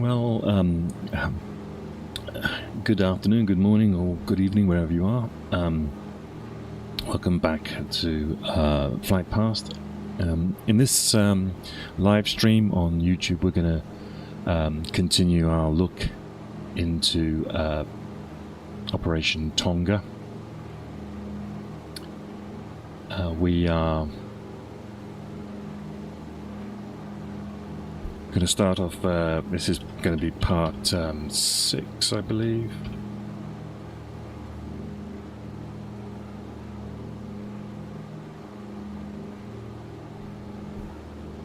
Well, good afternoon, good morning, or good evening, wherever you are. Welcome back to Flight Past. In this live stream on YouTube, we're going to continue our look into Operation Tonga. We are going to start off, this is going to be part 6, I believe.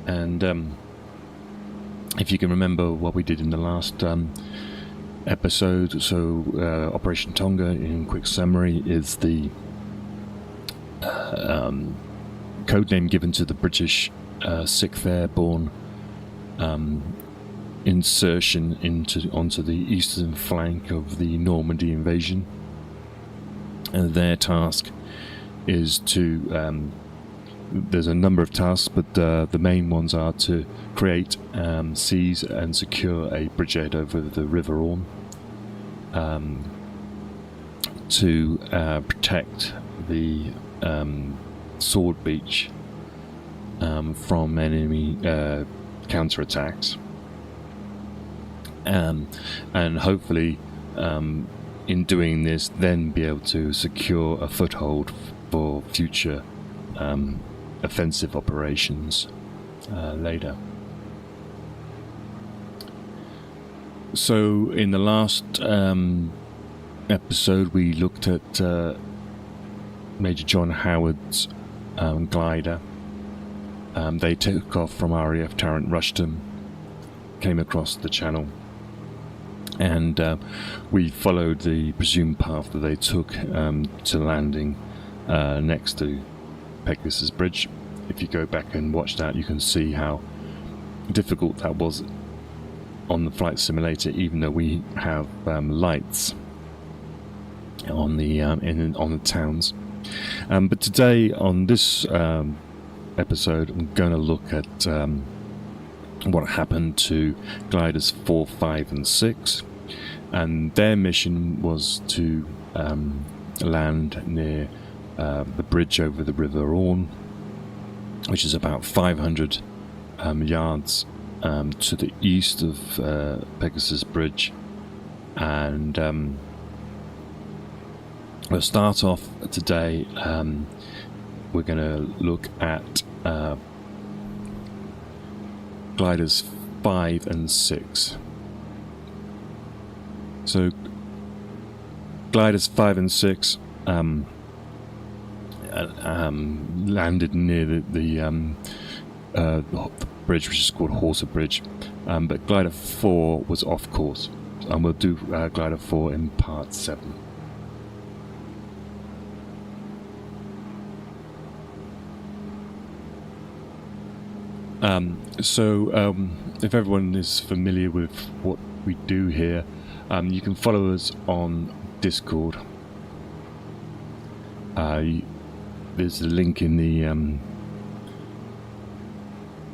And if you can remember what we did in the last episode, so Operation Tonga, in quick summary, is the code name given to the British 6th Airborne insertion onto the eastern flank of the Normandy invasion. And their task is to there's a number of tasks, but the main ones are to create, seize and secure a bridgehead over the River Orne, to protect the sword beach from enemy counterattacks, and hopefully in doing this then be able to secure a foothold for future offensive operations later. So in the last episode we looked at Major John Howard's glider. They took off from RAF Tarrant Rushton, came across the channel, and we followed the presumed path that they took to landing next to Pegasus Bridge. If you go back and watch that, you can see how difficult that was on the flight simulator, even though we have lights on the on the towns. But today on this episode, I'm going to look at what happened to gliders 4, 5 and 6, and their mission was to land near the bridge over the River Orne, which is about 500 yards to the east of Pegasus Bridge. And we'll start off today. We're going to look at gliders 5 and 6. So gliders 5 and 6 landed near the bridge, which is called Horsa Bridge, but glider 4 was off course, and we'll do glider 4 in part 7. If everyone is familiar with what we do here, you can follow us on Discord. There's a link in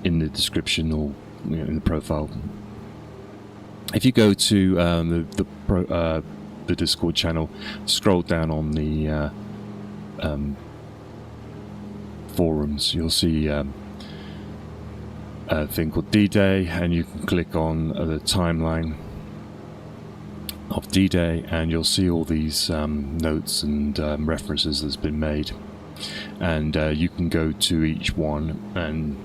the description, or in the profile. If you go to the Discord channel, scroll down on the forums, you'll see a thing called D-Day, and you can click on the timeline of D-Day, and you'll see all these notes and references that's been made, and you can go to each one, and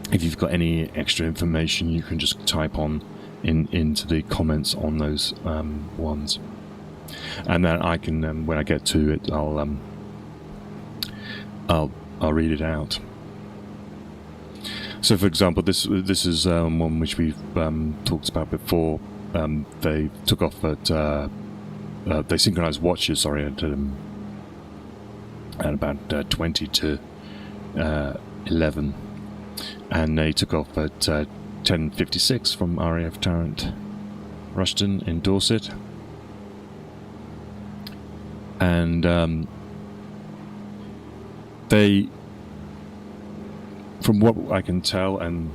if you've got any extra information, you can just type on into the comments on those ones, and then I can, when I get to it, I'll read it out. So, for example, this is one which we've talked about before. They took off at they synchronized watches. Sorry, at about 20 to 11, and they took off at 10:56 from RAF Tarrant Rushton in Dorset, and they, from what I can tell, and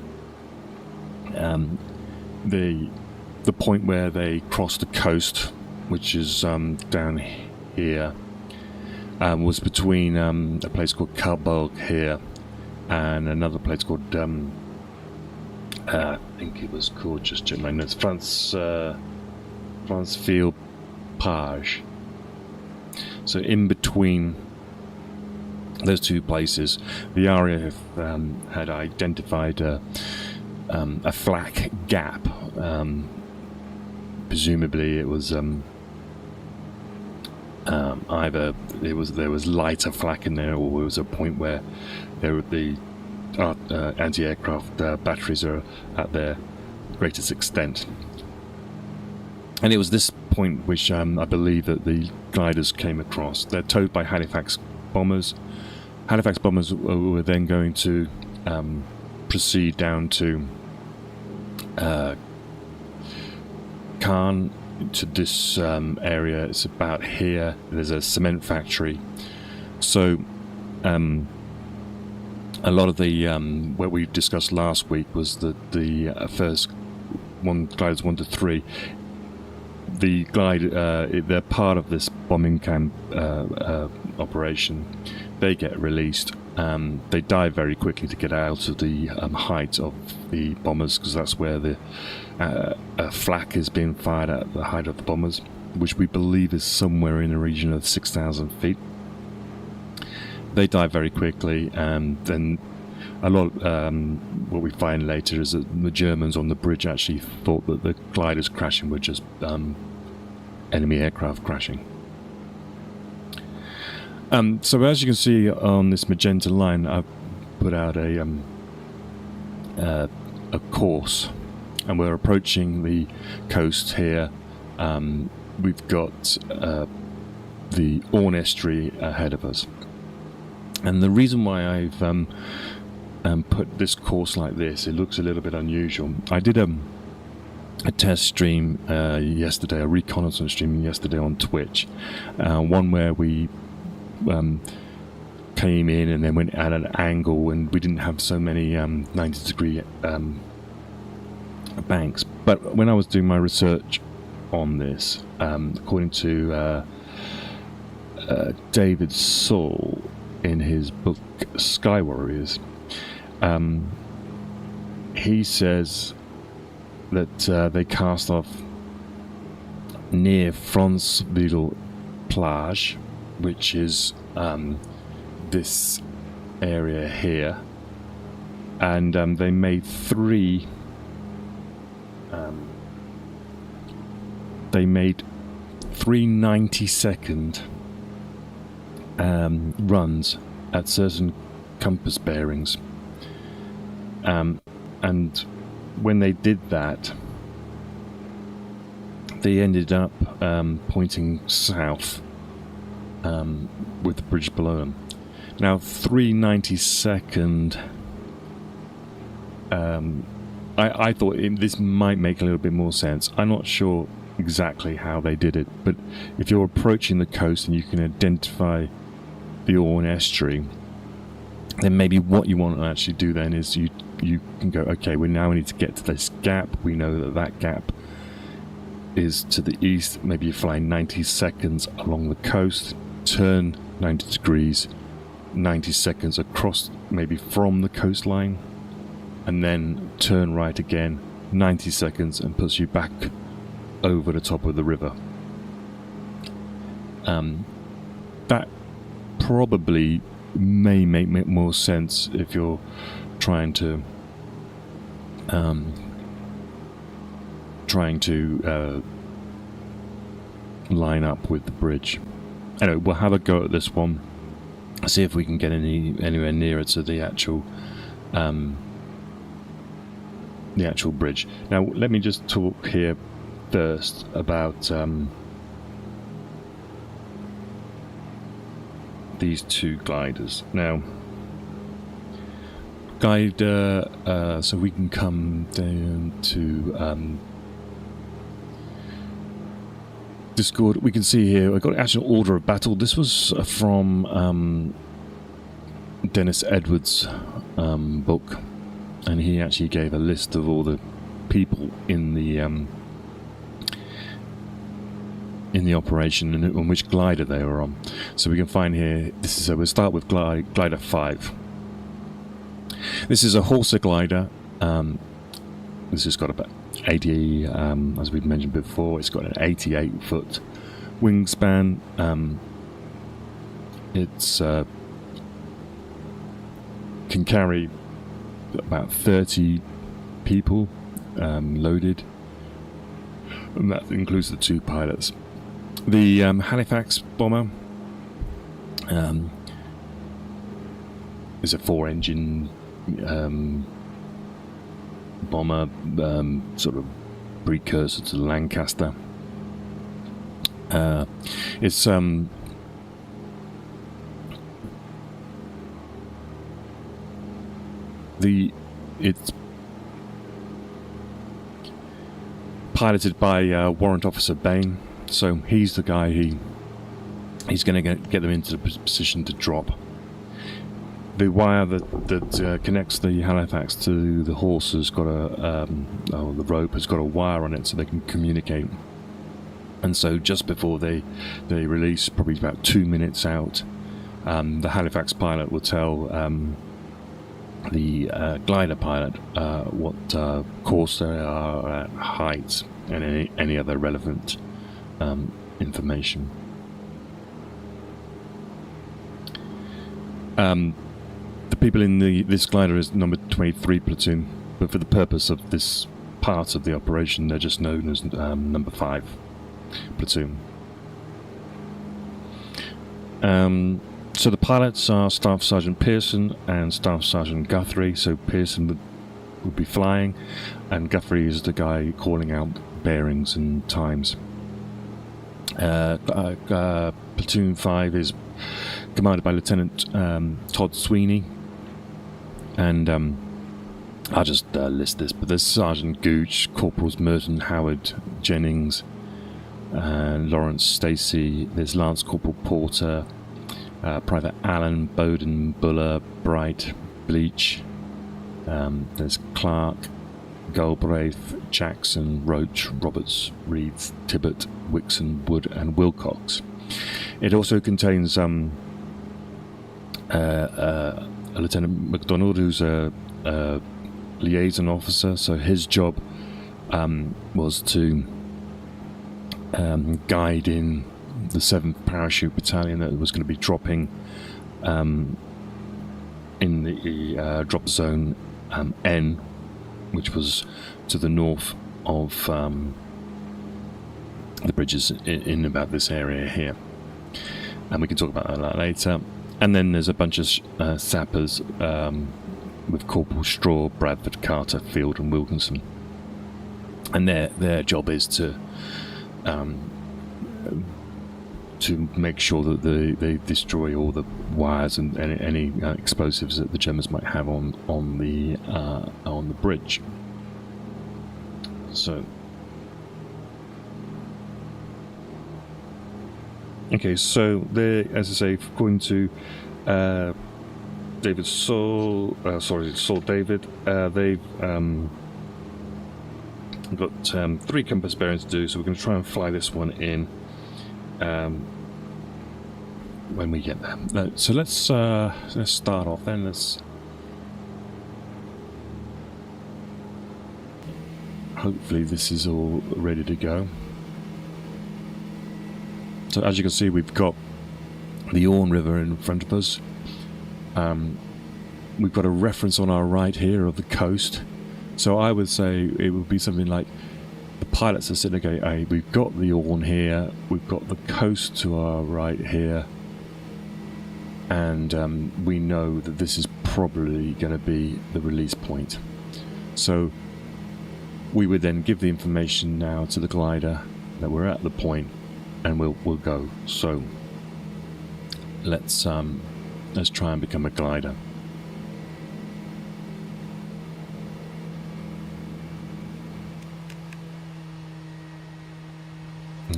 the point where they crossed the coast, which is down here, was between a place called Carbogue here and another place called I think it was called, just check my notes, Franceville Page. So in between those two places, the RAF had identified a flak gap. Presumably, it was either there was lighter flak in there, or it was a point where the anti-aircraft batteries are at their greatest extent. And it was this point which I believe that the gliders came across. They're towed by Halifax bombers. Halifax bombers were then going to proceed down to Caen, to this area. It's about here. There's a cement factory. So a lot of the what we discussed last week was that the first gliders 1 to 3, the they're part of this bombing camp operation. They get released. They dive very quickly to get out of the height of the bombers, because that's where the flak is being fired at the height of the bombers, which we believe is somewhere in the region of 6,000 feet. They dive very quickly, and then a lot. What we find later is that the Germans on the bridge actually thought that the gliders crashing were just enemy aircraft crashing. So as you can see on this magenta line, I've put out a course, and we're approaching the coast here. We've got the Orne estuary ahead of us. And the reason why I've put this course like this, it looks a little bit unusual. I did a test stream yesterday, a reconnaissance stream yesterday on Twitch, one where we came in and then went at an angle, and we didn't have so many 90-degree banks. But when I was doing my research on this, according to David Saul in his book Sky Warriors, he says that they cast off near Franceville Plage, which is this area here, and they made three 90-second runs at certain compass bearings, and when they did that, they ended up pointing south with the bridge below them. Now, 3 90-second, I thought this might make a little bit more sense. I'm not sure exactly how they did it, but if you're approaching the coast and you can identify the Orne estuary, then maybe what you want to actually do then is you can go, okay, we now need to get to this gap. We know that gap is to the east. Maybe you fly 90 seconds along the coast, turn 90 degrees, 90 seconds across, maybe from the coastline, and then turn right again, 90 seconds, and puts you back over the top of the river. That probably may make more sense if you're trying to line up with the bridge. Anyway, we'll have a go at this one, see if we can get anywhere nearer to the actual bridge. Now, let me just talk here first about these two gliders. Now, glider, so we can come down to Discord. We can see here I've got actual order of battle. This was from Dennis Edwards' book, and he actually gave a list of all the people in the in the operation and on which glider they were on. So we can find here, we'll start with glider 5. This is a Horsa glider. This has got about 80, as we've mentioned before, it's got an 88-foot wingspan. It's can carry about 30 people loaded, and that includes the 2 pilots. The Halifax bomber is a 4-engine bomber, sort of precursor to the Lancaster. It's piloted by Warrant Officer Bain, so he's the guy he's going to get them into the position to drop. The wire that connects the Halifax to the horse has got the rope has got a wire on it, so they can communicate. And so just before they release, probably about 2 minutes out, the Halifax pilot will tell the glider pilot what course they are at, height, and any other relevant information. The people in this glider is number 23 platoon, but for the purpose of this part of the operation, they're just known as number 5 platoon. So the pilots are Staff Sergeant Pearson and Staff Sergeant Guthrie. So Pearson would be flying, and Guthrie is the guy calling out bearings and times. Platoon 5 is commanded by Lieutenant Todd Sweeney, and I'll just list this, but there's Sergeant Gooch, Corporals Merton, Howard, Jennings, Lawrence Stacey, there's Lance Corporal Porter, Private Allen, Bowden, Buller, Bright, Bleach, there's Clark, Galbraith, Jackson, Roach, Roberts, Reeves, Tibbet, Wixon, Wood and Wilcox. It also contains a Lieutenant MacDonald, who's a liaison officer, so his job was to guide in the 7th Parachute Battalion that was going to be dropping in the drop zone N, which was to the north of the bridges in about this area here, and we can talk about that later. And then there's a bunch of sappers with Corporal Straw, Bradford, Carter, Field and Wilkinson, and their job is to make sure that they destroy all the wires and any explosives that the Germans might have on the bridge. So, okay, so they, as I say, according to Saul David, they've got 3 compass bearings to do, so we're going to try and fly this one in when we get there. So let's start off then. Hopefully this is all ready to go. So as you can see, we've got the Orne River in front of us. We've got a reference on our right here of the coast. So I would say it would be something like the pilots are sitting, okay, we've got the Orne here, we've got the coast to our right here, and we know that this is probably going to be the release point. So we would then give the information now to the glider that we're at the point, and we'll go. So let's try and become a glider.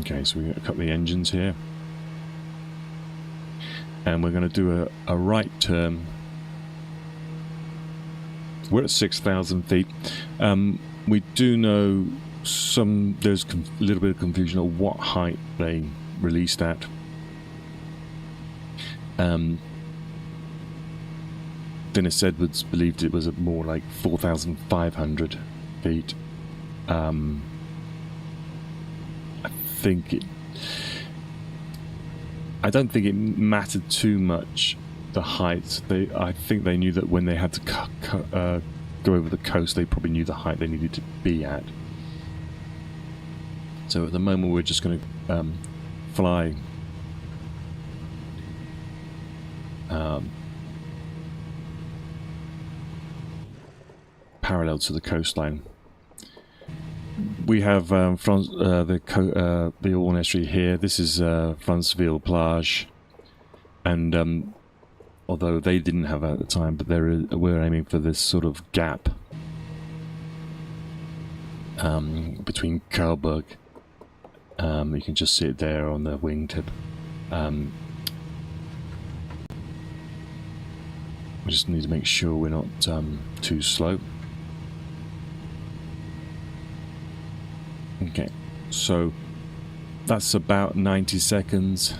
Okay, so we've got a couple of engines here, and we're going to do a right turn. We're at 6,000 feet. We do know there's a little bit of confusion on what height they released at. Dennis Edwards believed it was at more like 4,500 feet. I don't think it mattered too much, the height. I think they knew that when they had to go over the coast, they probably knew the height they needed to be at. So at the moment we're just going to fly parallel to the coastline. We have the Orne estuary here. This is Franceville Plage, and although they didn't have that at the time, but we're aiming for this sort of gap between Carlberg. You can just see it there on the wingtip. We just need to make sure we're not too slow. Okay, so that's about 90 seconds.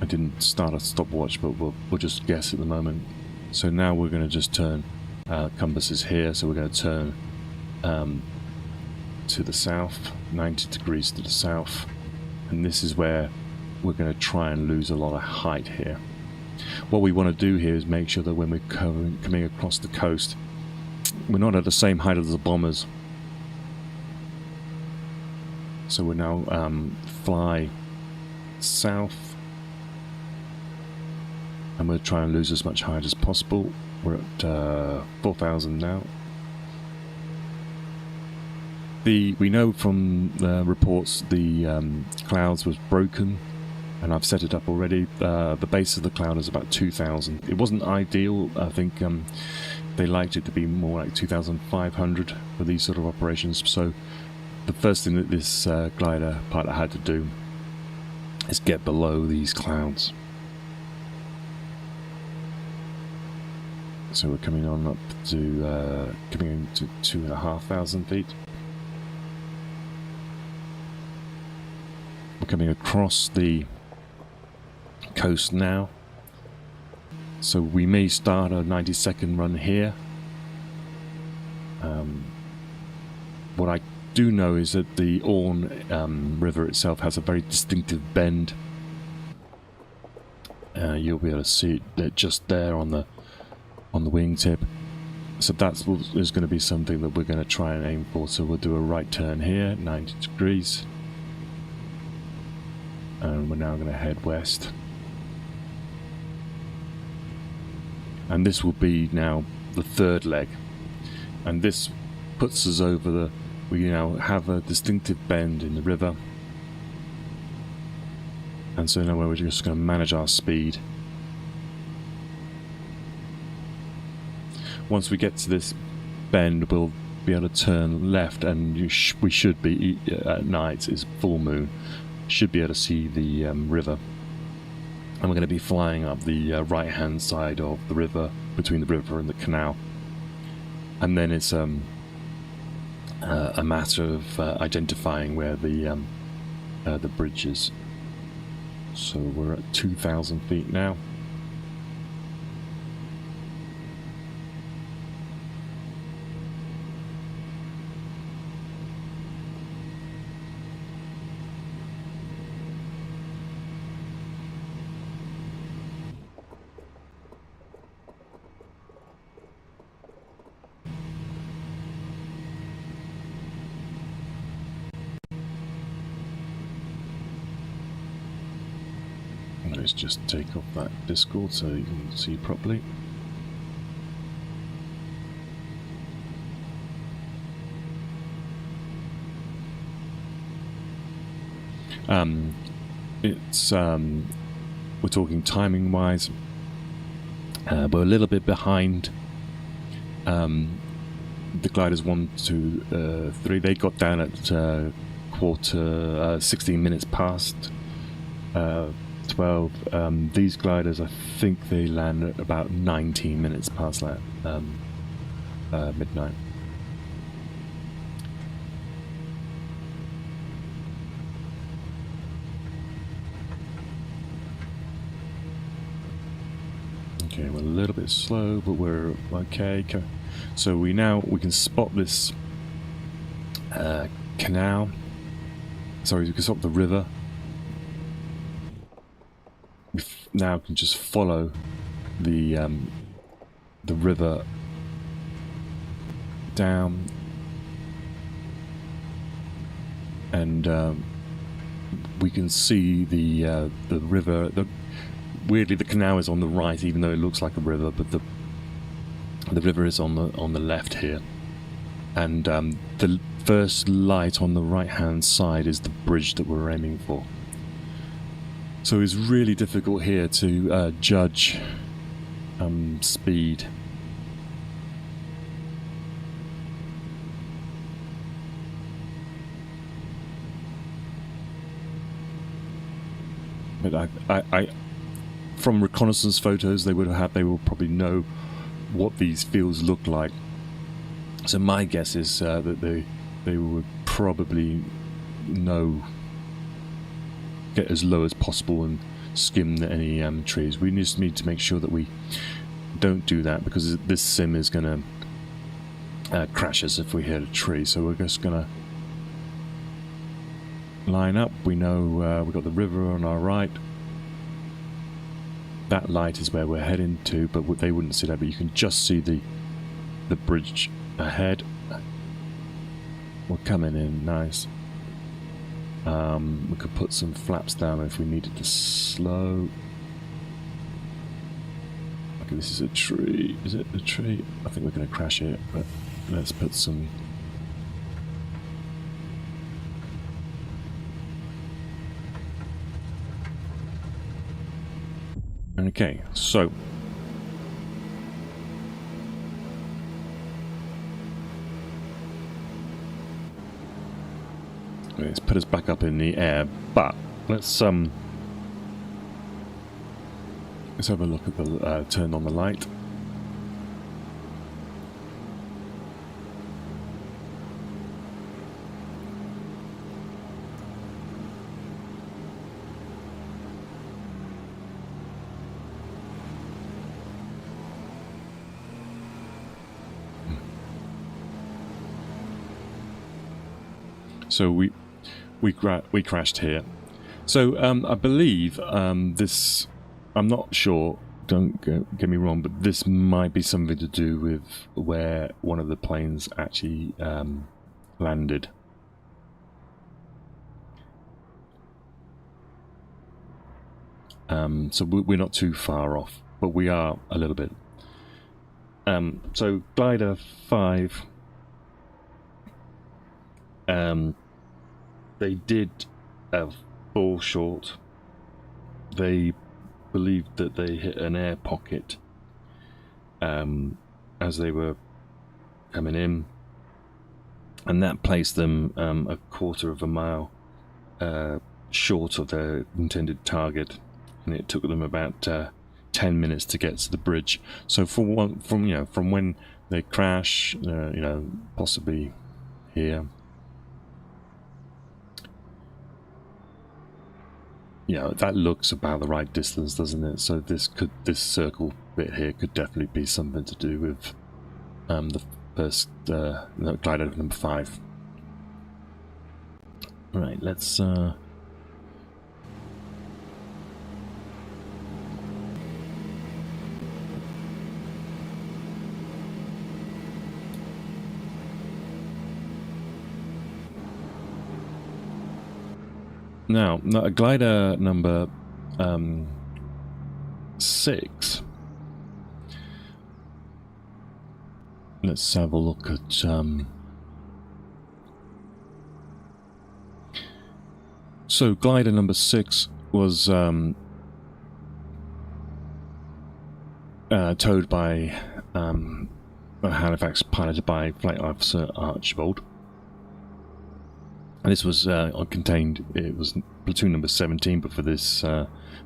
I didn't start a stopwatch, but we'll just guess at the moment. So now we're going to just turn, compass is here, so we're going to turn to the south, 90 degrees to the south, and this is where we're going to try and lose a lot of height here. What we want to do here is make sure that when we're coming across the coast, we're not at the same height as the bombers. So we're now fly south, and we'll try and lose as much height as possible. We're at 4,000 now. We know from the reports the clouds was broken, and I've set it up already. The base of the cloud is about 2,000. It wasn't ideal. I think they liked it to be more like 2,500 for these sort of operations. So the first thing that this glider pilot had to do is get below these clouds. So we're coming on up to coming into 2,500 feet. We're coming across the coast now, so we may start a 90-second run here. What I do know is that the Orne river itself has a very distinctive bend. You'll be able to see it just there on the wingtip. So that is going to be something that we're going to try and aim for. So we'll do a right turn here, 90 degrees. And we're now going to head west. And this will be now the third leg. And this puts us over we now have a distinctive bend in the river. And so now we're just going to manage our speed. Once we get to this bend, we'll be able to turn left, and we should be, at night, it's full moon, should be able to see the river. And we're going to be flying up the right hand side of the river, between the river and the canal. And then it's a matter of identifying where the bridge is. So we're at 2,000 feet now. Let's just take off that Discord so you can see properly. We're talking timing wise, we're a little bit behind the gliders 1, 2, 3. They got down at 16 minutes past 12. These gliders, I think they land at about 19 minutes past that midnight. Okay, we're a little bit slow, but we're okay. So we can spot this canal. Sorry, we can stop the river. We now can just follow the river down, and we can see the river. Weirdly, the canal is on the right, even though it looks like a river, but the river is on the left here, and the first light on the right-hand side is the bridge that we're aiming for. So it's really difficult here to judge speed. But I from reconnaissance photos they will probably know what these fields look like. So my guess is that they would probably get as low as possible and skim any trees. We just need to make sure that we don't do that, because this sim is going to crash us if we hit a tree. So we're just going to line up. We know we've got the river on our right. That light is where we're heading to, but they wouldn't see that, but you can just see the bridge ahead. We're coming in nice. We could put some flaps down if we needed to slow. Okay, this is a tree. Is it a tree? I think we're going to crash it, but let's put some... Okay, so... Let's put us back up in the air, but let's have a look at the turn on the light. So we crashed here. So I believe this, I'm not sure, don't get me wrong, but this might be something to do with where one of the planes actually landed. So we're not too far off, but we are a little bit. So glider 5, they did fall short. They believed that they hit an air pocket as they were coming in, and that placed them a quarter of a mile short of their intended target, and it took them about 10 minutes to get to the bridge. So from when they crash, possibly here. Yeah, that looks about the right distance, doesn't it? So this circle bit here could definitely be something to do with the first glider number 5. Right, let's now glider number 6. Let's have a look at so glider number 6 was towed by Halifax, piloted by Flight Officer Archibald. And this was contained, it was platoon number 17, but for this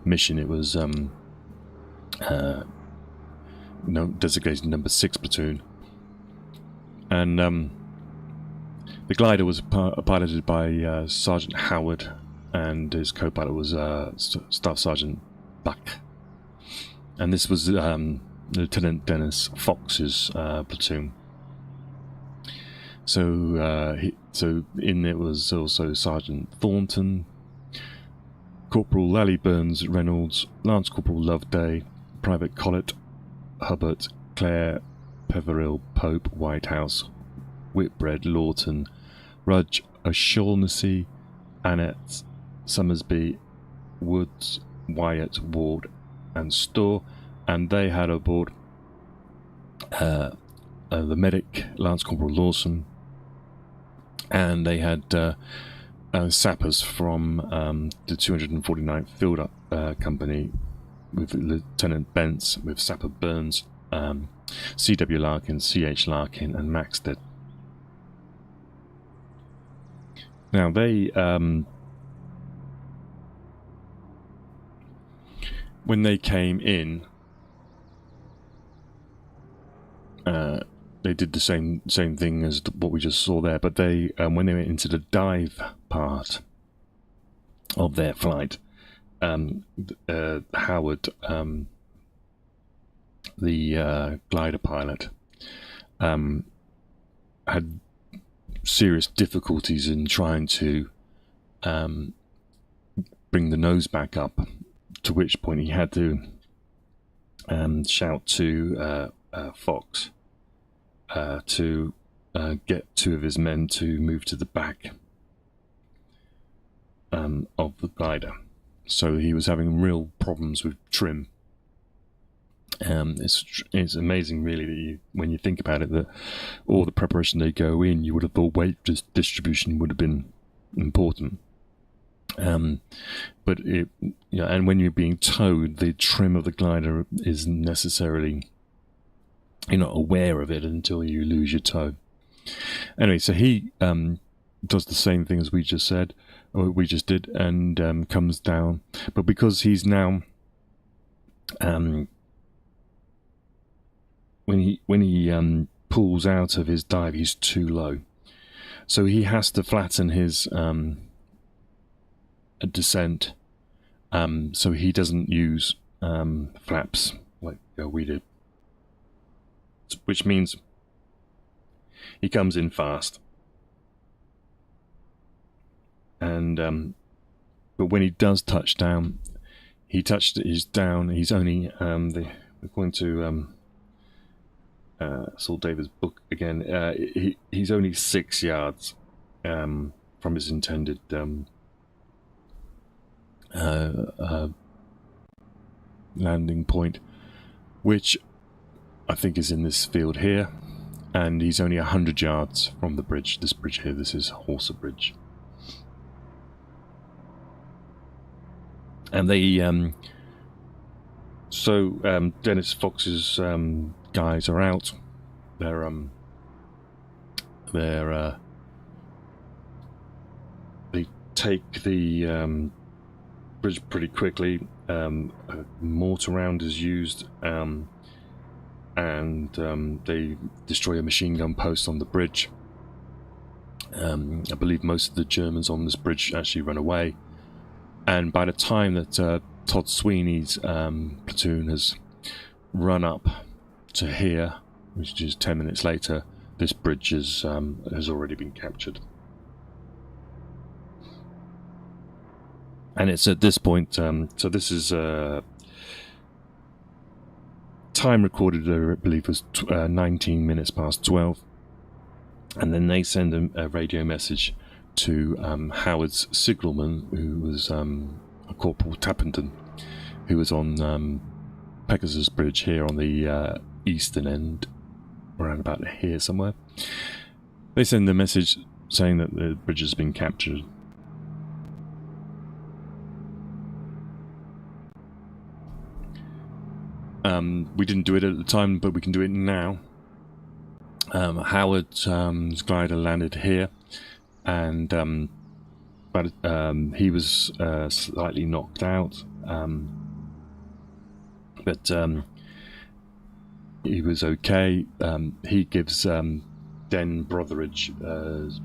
mission it was designated number 6 platoon. And the glider was piloted by Sergeant Howard, and his co-pilot was Staff Sergeant Buck. and this was Lieutenant Dennis Fox's platoon. So in it was also Sergeant Thornton, Corporal Lally Burns Reynolds, Lance Corporal Loveday, Private Collett, Hubbard, Clare, Peverill, Pope, Whitehouse, Whitbread, Lawton, Rudge, O'Shaughnessy, Annette, Summersby, Woods, Wyatt, Ward, and Storr, and they had aboard the medic, Lance Corporal Lawson, and they had sappers from the 249th Field Company with Lieutenant Bentz, with Sapper Burns, C.W. Larkin, C.H. Larkin, and Maxted. Now they, when they came in, they did the same thing as what we just saw there, but they when they went into the dive part of their flight, Howard, the glider pilot, had serious difficulties in trying to bring the nose back up, to which point he had to shout to Fox to get two of his men to move to the back of the glider. So he was having real problems with trim. It's amazing, really, that when you think about it, that all the preparation they go in, you would have thought weight distribution would have been important. But it, and when you're being towed, the trim of the glider isn't necessarily, you're not aware of it until you lose your tow. Anyway, so he does the same thing as we just said, or we just did, and comes down. But because he's now, when he pulls out of his dive, he's too low, so he has to flatten his descent, so he doesn't use flaps like we did, which means he comes in fast, and but when he does touch down, he's down. He's only according to Saul Davis' book again. He's only 6 yards from his intended landing point, which I think is in this field here, and he's only 100 yards from the bridge. This bridge here, this is Horsa Bridge, and they Dennis Fox's guys are out. They take the bridge pretty quickly. A mortar round is used, and they destroy a machine gun post on the bridge. I believe most of the Germans on this bridge actually run away, and by the time that Todd Sweeney's platoon has run up to here, which is 10 minutes later, this bridge has already been captured. And it's at this point, so this is time recorded, I believe, was 19 minutes past 12. And then they send a radio message to Howard's signalman, who was Corporal Tappenden, who was on Pegasus Bridge here on the eastern end, around about here somewhere. They send the message saying that the bridge has been captured. We didn't do it at the time, but we can do it now. Howard's glider landed here, and but he was slightly knocked out, but he was okay. He gives Den Brotheridge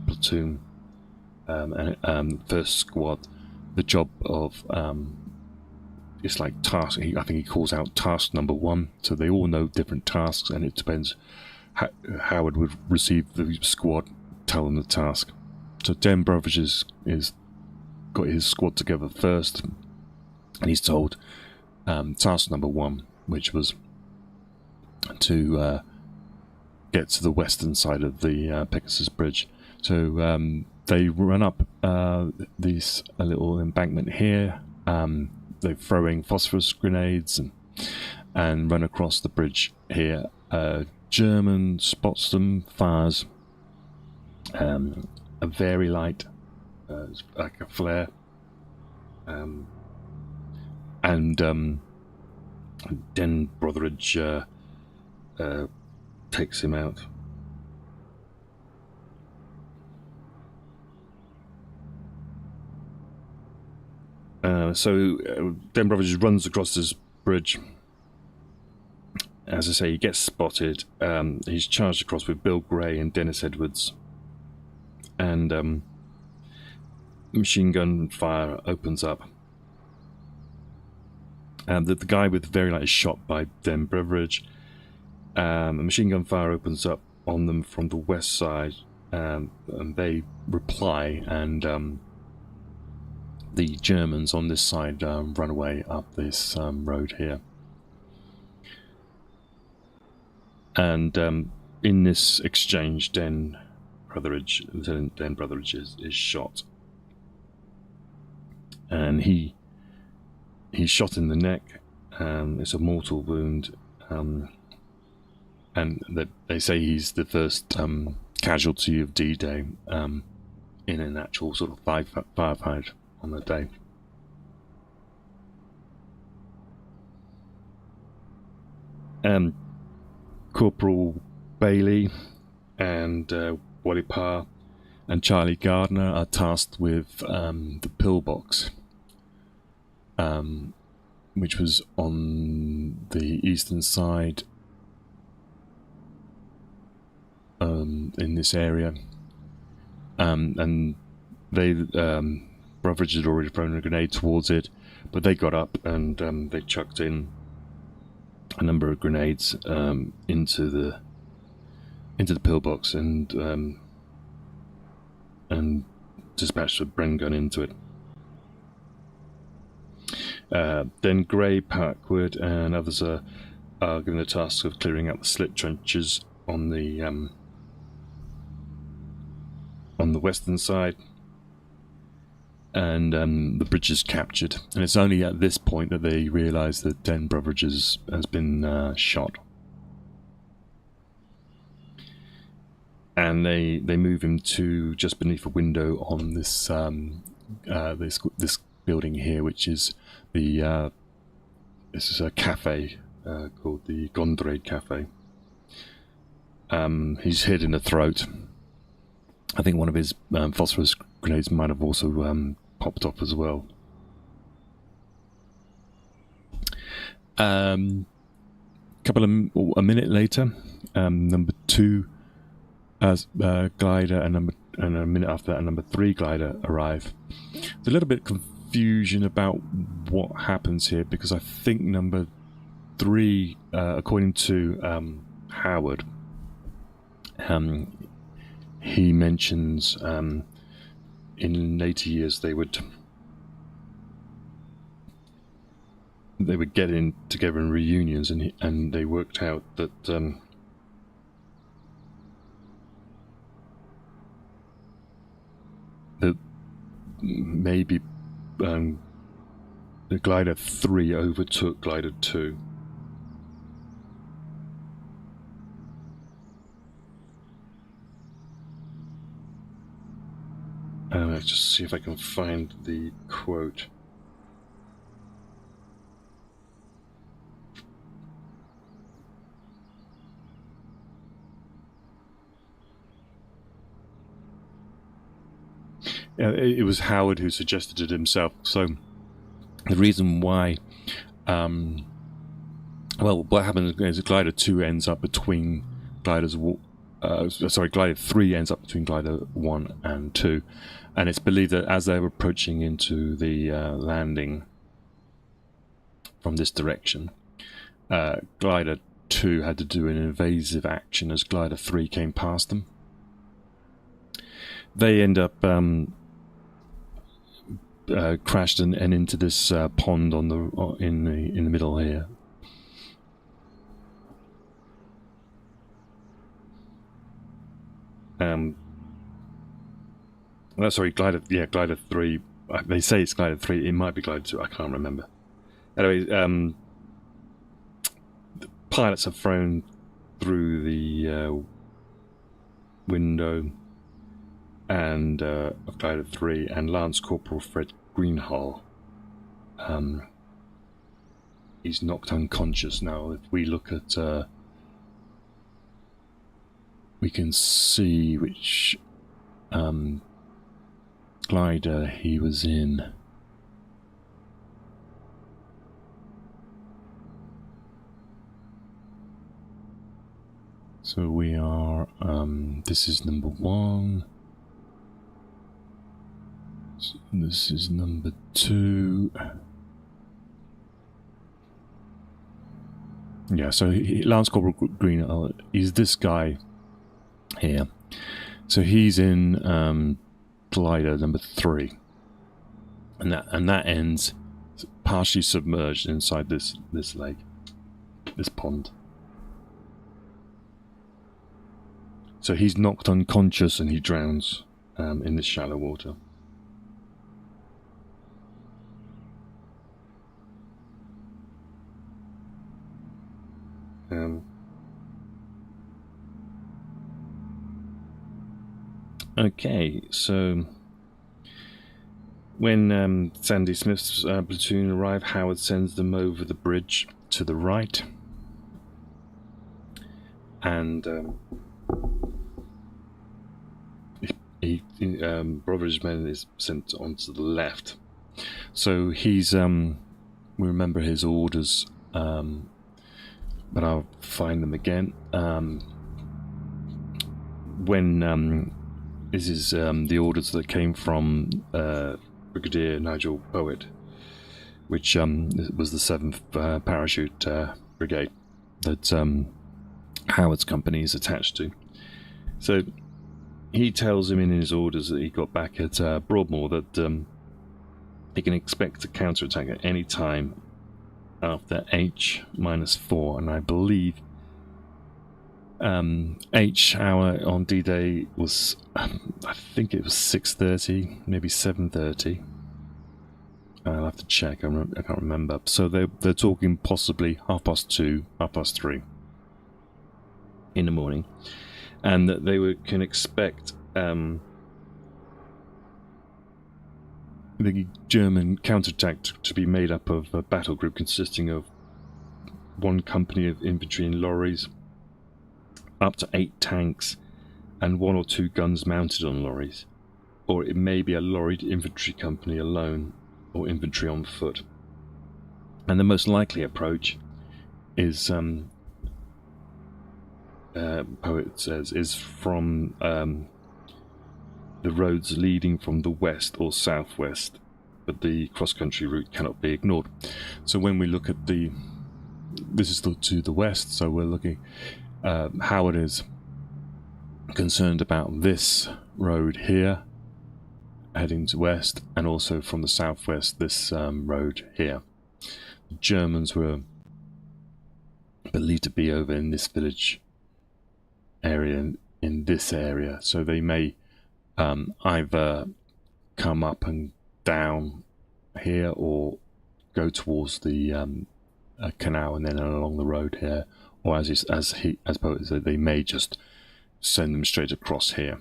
platoon and first squad the job of it's like task. I think he calls out task number 1. So they all know different tasks, and it depends. Howard would receive the squad, tell them the task. So Dan Brotheridge is got his squad together first, and he's told task number 1, which was to get to the western side of the Pegasus Bridge. So they run up this little embankment here. They're throwing phosphorus grenades and run across the bridge here. German spots them, fires a very light, like a flare, and Den Brotheridge takes him out. So Den Brotheridge runs across this bridge. As I say, he gets spotted. He's charged across with Bill Gray and Dennis Edwards, and machine gun fire opens up. The guy with very light is shot by Den Brotheridge. A machine gun fire opens up on them from the west side, and they reply, and the Germans on this side run away up this road here. And in this exchange, Lieutenant Den Brotheridge is shot, and he's shot in the neck. It's a mortal wound, and they say he's the first casualty of D-Day in an actual sort of firefight on the day. Corporal Bailey and Wally Parr and Charlie Gardner are tasked with the pillbox, which was on the eastern side in this area, and they Brotheridge had already thrown a grenade towards it, but they got up and they chucked in a number of grenades into the pillbox and dispatched a Bren gun into it. Then Gray, Parkwood, and others are given the task of clearing out the slit trenches on the western side, and the bridge is captured. And it's only at this point that they realise that Den Brotheridge has been shot, and they move him to just beneath a window on this this building here, which is the this is a cafe called the Gondrade Cafe. He's hit in the throat. I think one of his phosphorus grenades might have also popped off as well. A minute later, number 2 glider and a minute after that, a number 3 glider arrive. There's a little bit of confusion about what happens here, because I think number 3, according to Howard, he mentions in later years they would get in together in reunions, and they worked out that that maybe the glider 3 overtook glider 2. Let's just see if I can find the quote. It was Howard who suggested it himself. So the reason why, well, what happens is glider 2 ends up between gliders. Glider 3 ends up between glider 1 and 2, and it's believed that as they were approaching into the landing, from this direction. Glider 2 had to do an evasive action as Glider 3 came past them. They end up crashed and into this pond on in the middle here. Sorry, Glider 3. They say it's Glider 3. It might be Glider 2. I can't remember. Anyway, the pilots are thrown through the window and of Glider 3, and Lance Corporal Fred Greenhall, he's knocked unconscious. Now, if we look at, we can see which glider he was in. So we are, this is number 1. This is number 2. Yeah, so Lance Corporal Green is this guy here. So he's in glider number 3, and that ends partially submerged inside this lake, this pond. So he's knocked unconscious and he drowns in this shallow water. Okay, so when Sandy Smith's platoon arrive, Howard sends them over the bridge to the right, and Brotheridge's men is sent onto the left. So he's we remember his orders, but I'll find them again. When this is the orders that came from Brigadier Nigel Poet, which was the 7th Parachute Brigade that Howard's company is attached to. So he tells him in his orders that he got back at Broadmoor that he can expect a counterattack at any time after H-4, and I believe H hour on D-Day was, I think it was 6:30, maybe 7:30. I'll have to check. I can't remember. So they're talking possibly 2:30, 3:30 in the morning, and that they can expect the German counterattack to be made up of a battle group consisting of 1 company of infantry and lorries, up to 8 tanks, and 1 or 2 guns mounted on lorries, or it may be a lorried infantry company alone, or infantry on foot. And the most likely approach is, Poet says, is from the roads leading from the west or southwest, but the cross-country route cannot be ignored. So when we look at this is to the west, so we're looking, Howard is concerned about this road here heading to west, and also from the southwest this road here. The Germans were believed to be over in this village area, in this area, so they may either come up and down here or go towards the canal and then along the road here, or as Poet said, they may just send them straight across here.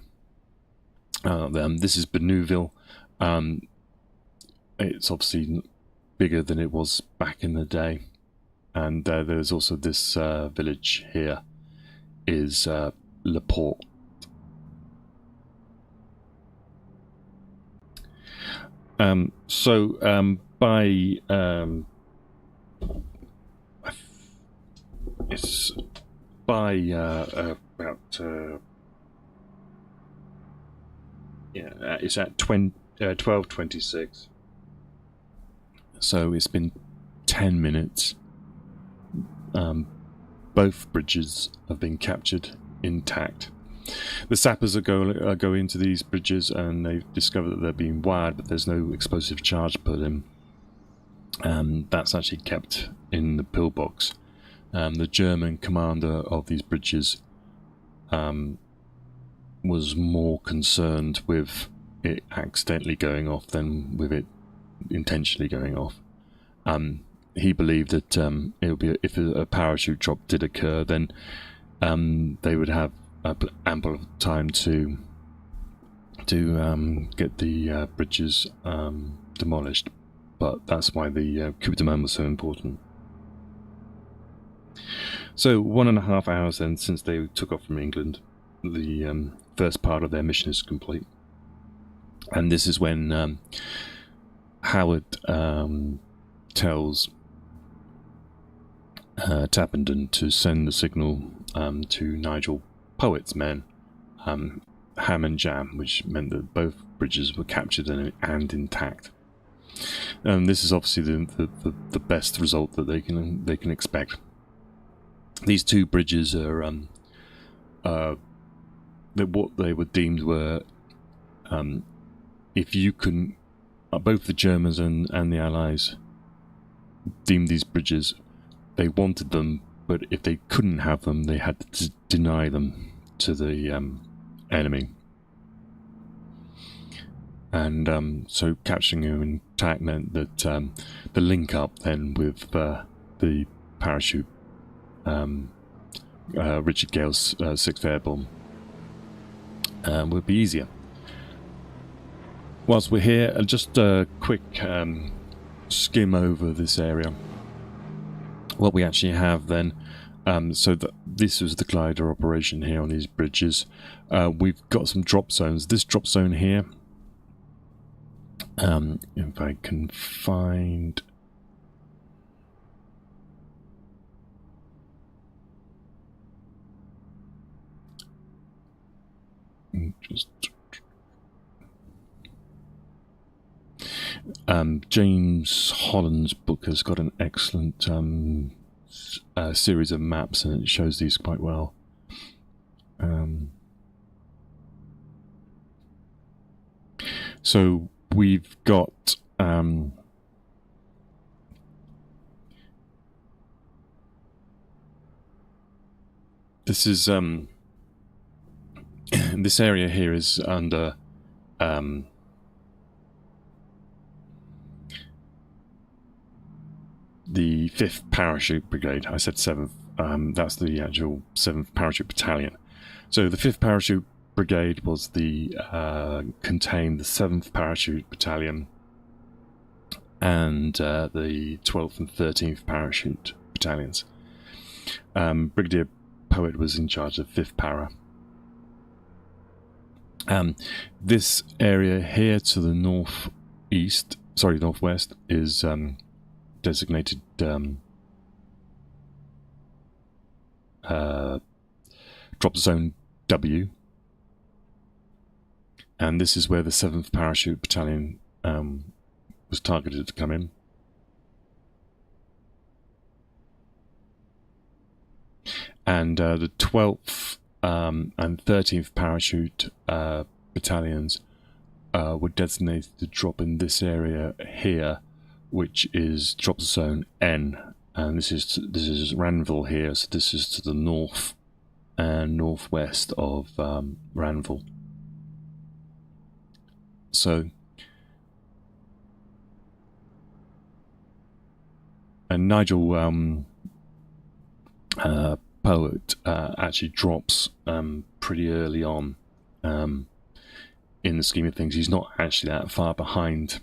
This is Benouville. It's obviously bigger than it was back in the day, and there's also this village here is Laporte. By it's by about it's at 12:26. So it's been 10 minutes, both bridges have been captured intact. The sappers go into these bridges and they discover that they're being wired, but there's no explosive charge put in. That's actually kept in the pillbox. The German commander of these bridges was more concerned with it accidentally going off than with it intentionally going off. He believed that it would be, if a parachute drop did occur, then they would have ample time to get the bridges demolished. But that's why the coup de main was so important. So 1.5 hours then since they took off from England, the first part of their mission is complete. And this is when Howard tells Tappenden to send the signal to Nigel Poet's men, ham and jam, which meant that both bridges were captured and intact. This is obviously the best result that they can expect. These two bridges are what they were deemed were, if you couldn't, both the Germans and the Allies deemed these bridges, they wanted them, but if they couldn't have them, they had to deny them to the enemy. And so capturing them intact meant that the link up then with the parachute, Richard Gale's 6th Airborne, would be easier. Whilst we're here, just a quick skim over this area. What we actually have then, this was the glider operation here on these bridges. We've got some drop zones. This drop zone here, if I can find... James Holland's book has got an excellent series of maps, and it shows these quite well. So we've got this is this area here is under the 5th Parachute Brigade. I said 7th. That's the actual 7th Parachute Battalion. So the 5th Parachute Brigade was the contained the 7th Parachute Battalion and the 12th and 13th Parachute Battalions. Brigadier Poet was in charge of 5th Para. This area here to the northwest is designated drop zone W, and this is where the 7th Parachute Battalion was targeted to come in. And the 12th and 13th Parachute Battalions were designated to drop in this area here, which is drop zone N, and this is Ranville here, so this is to the north and northwest of Ranville. So, and Nigel Poet actually drops pretty early on in the scheme of things. He's not actually that far behind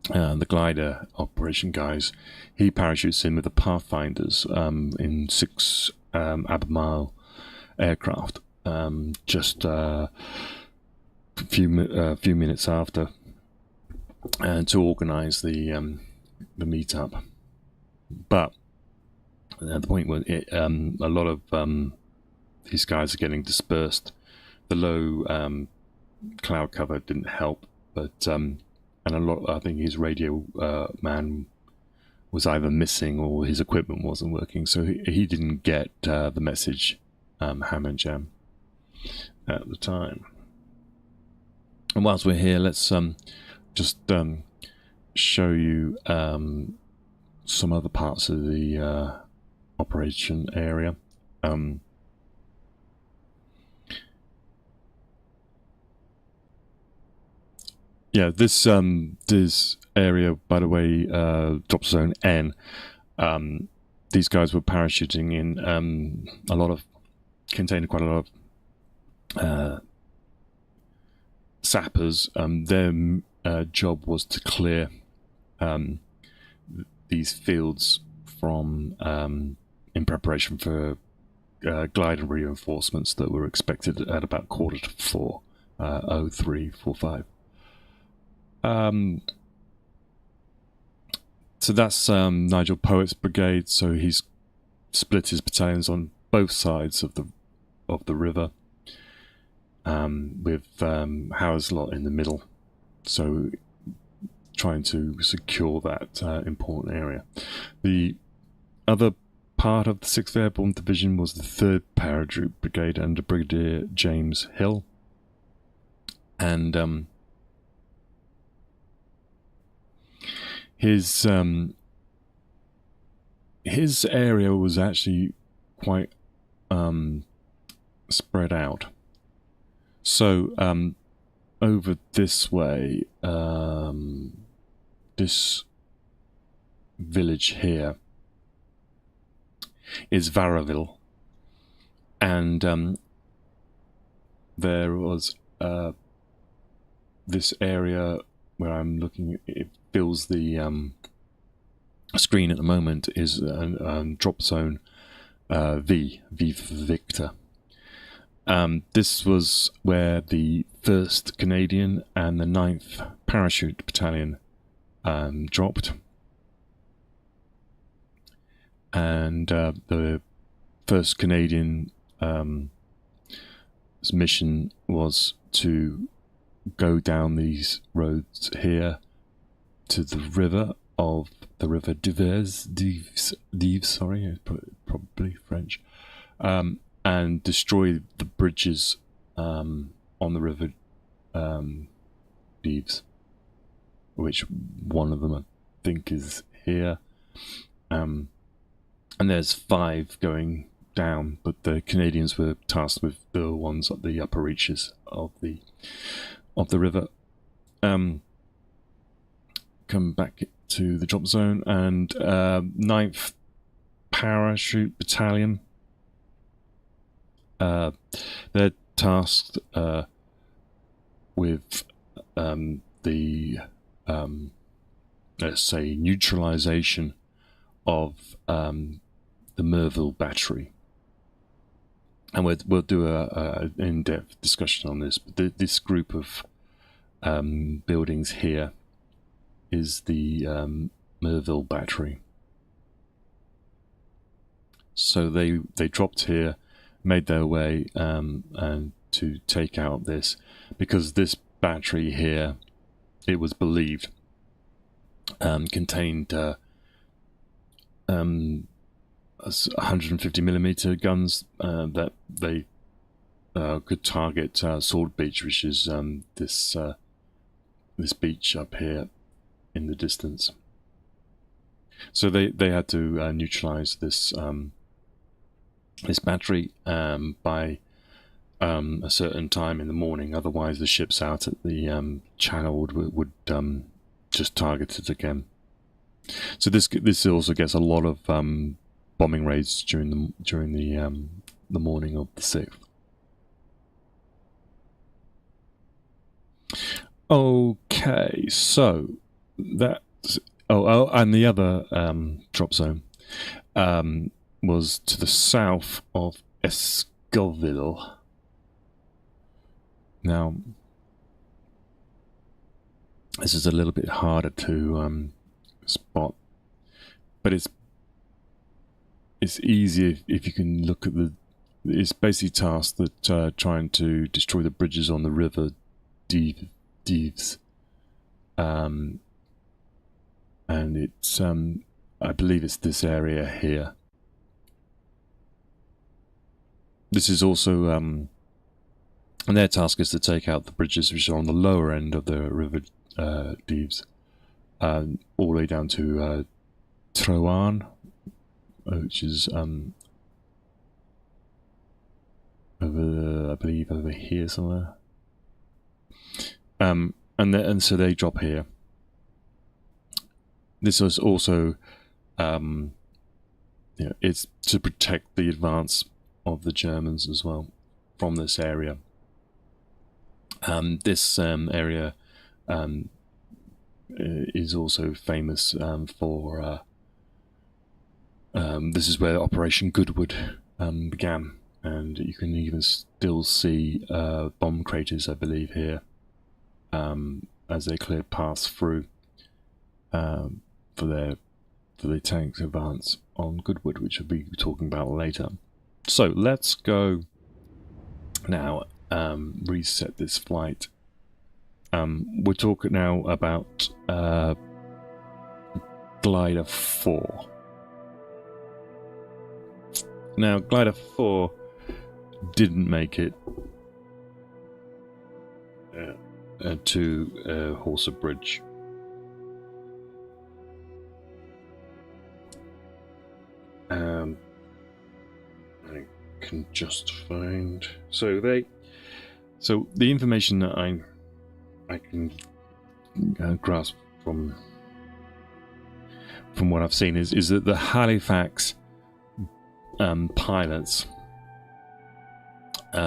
the glider operation guys. He parachutes in with the Pathfinders in 6 Albemarle aircraft, just a few minutes after, to organise the meetup. But at the point where a lot of these guys are getting dispersed, the low cloud cover didn't help, but and a lot. I think his radio man was either missing or his equipment wasn't working, so he didn't get the message ham and jam at the time. And whilst we're here, let's just show you some other parts of the operation area. Yeah, this area, by the way, drop zone N. These guys were parachuting in contained quite a lot of sappers. Their job was to clear these fields from in preparation for glider reinforcements that were expected at about 4:45, 03:45. So that's Nigel Poet's brigade. So he's split his battalions on both sides of the river, with Howard's lot in the middle. So trying to secure that important area. The other part of the 6th Airborne Division was the 3rd Paratroop Brigade under Brigadier James Hill, and his area was actually quite spread out. So over this way, this village here is Varaville, and there was this area where I'm looking. It fills the screen at the moment is drop zone V for Victor. This was where the 1st Canadian and the 9th Parachute Battalion dropped, and the 1st Canadian mission was to go down these roads here to the river Dives, sorry, probably French, and destroy the bridges on the river Dives, which one of them I think is here, and there's 5 going down, but the Canadians were tasked with the ones at the upper reaches of the river. Come back to the drop zone, and 9th Parachute Battalion, they're tasked with the let's say neutralization of the Merville Battery, and we'll do a in-depth discussion on this, but this group of buildings here is the Merville Battery. So they dropped here, made their way and to take out this, because this battery here, it was believed, contained 150mm guns that they could target Sword Beach, which is this beach up here in the distance. So they had to neutralize this this battery by a certain time in the morning, otherwise the ships out at the channel would just target it again. So this also gets a lot of bombing raids during the morning of the 6th. Okay, so that's and the other drop zone was to the south of Escoville. Now, this is a little bit harder to spot, but it's easier if you can look at it's basically tasked that trying to destroy the bridges on the river Dives, and it's I believe it's this area here. This is also, and their task is to take out the bridges which are on the lower end of the River Deves, all the way down to Troan, which is over, I believe, over here somewhere. And so they drop here. This is also, it's to protect the advance of the Germans as well from this area. This area is also famous for. This is where Operation Goodwood began, and you can even still see bomb craters, I believe, here as they clear paths through for the tanks advance on Goodwood, which we'll be talking about later. So let's go now. Reset this flight. We're talking now about Glider 4. Now, Glider 4 didn't make it to Horsa Bridge. I can just find... So the information that I can grasp from what I've seen is that the Halifax pilots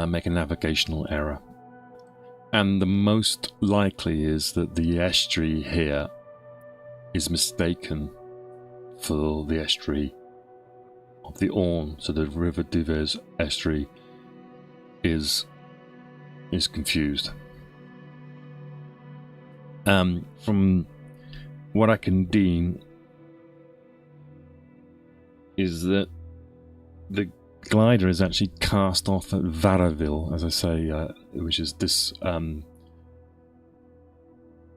make a navigational error, and the most likely is that the estuary here is mistaken for the estuary of the Orne, so the River Deves estuary is confused. From what I can deem is that the glider is actually cast off at Varaville, as I say, which is this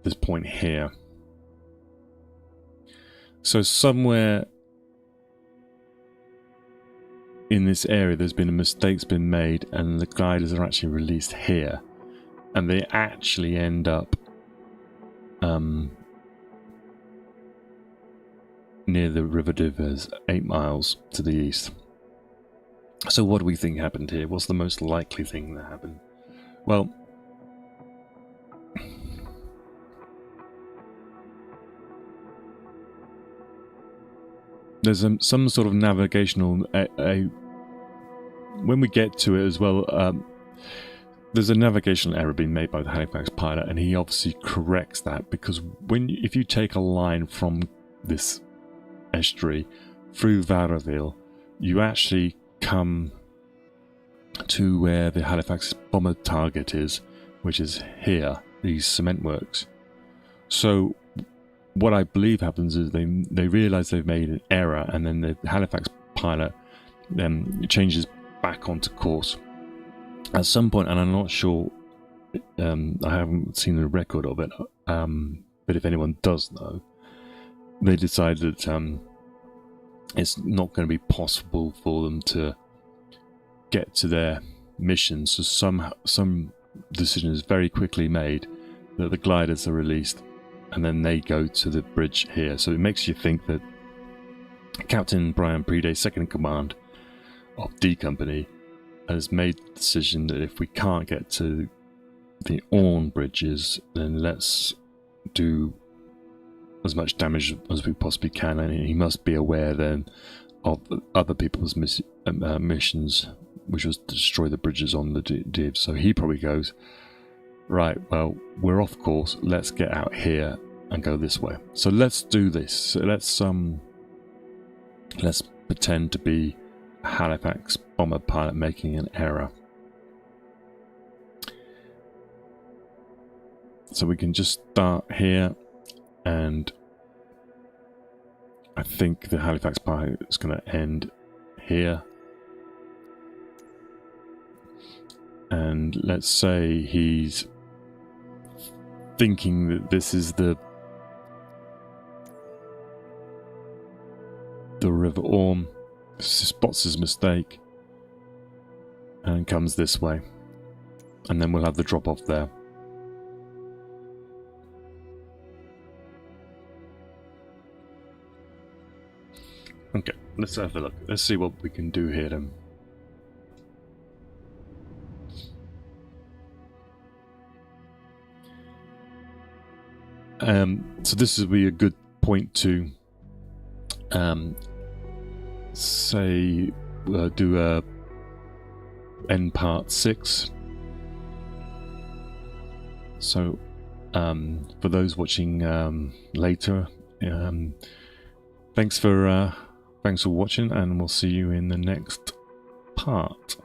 this point here. So somewhere in this area there's been a mistake's been made, and the gliders are actually released here, and they actually end up near the River Deves, 8 miles to the east. So what do we think happened here? What's the most likely thing that happened? Well, there's some sort of navigational... when we get to it as well, there's a navigational error being made by the Halifax pilot, and he obviously corrects that, because if you take a line from this estuary through Varaville, you actually come to where the Halifax bomber target is, which is here, these cement works. So what I believe happens is they realise they've made an error, and then the Halifax pilot changes back onto course at some point, and I'm not sure, I haven't seen a record of it, but if anyone does know, they decide that it's not going to be possible for them to get to their mission, so some decision is very quickly made that the gliders are released, and then they go to the bridge here. So it makes you think that Captain Brian Preday, second in command of D Company, has made the decision that if we can't get to the Orne bridges, then let's do as much damage as we possibly can, and he must be aware then of other people's missions, which was to destroy the bridges on the Deves. So he probably goes, right, well, we're off course, let's get out here and go this way. So let's do this. So let's pretend to be a Halifax bomber pilot making an error. So we can just start here, and I think the Halifax pilot is going to end here. And let's say he's thinking that this is the the River Orne, spots his mistake, and comes this way. And then we'll have the drop off there. Okay, let's have a look. Let's see what we can do here then. So this would be a good point to say do a end part 6. So for those watching later, thanks for watching, and we'll see you in the next part.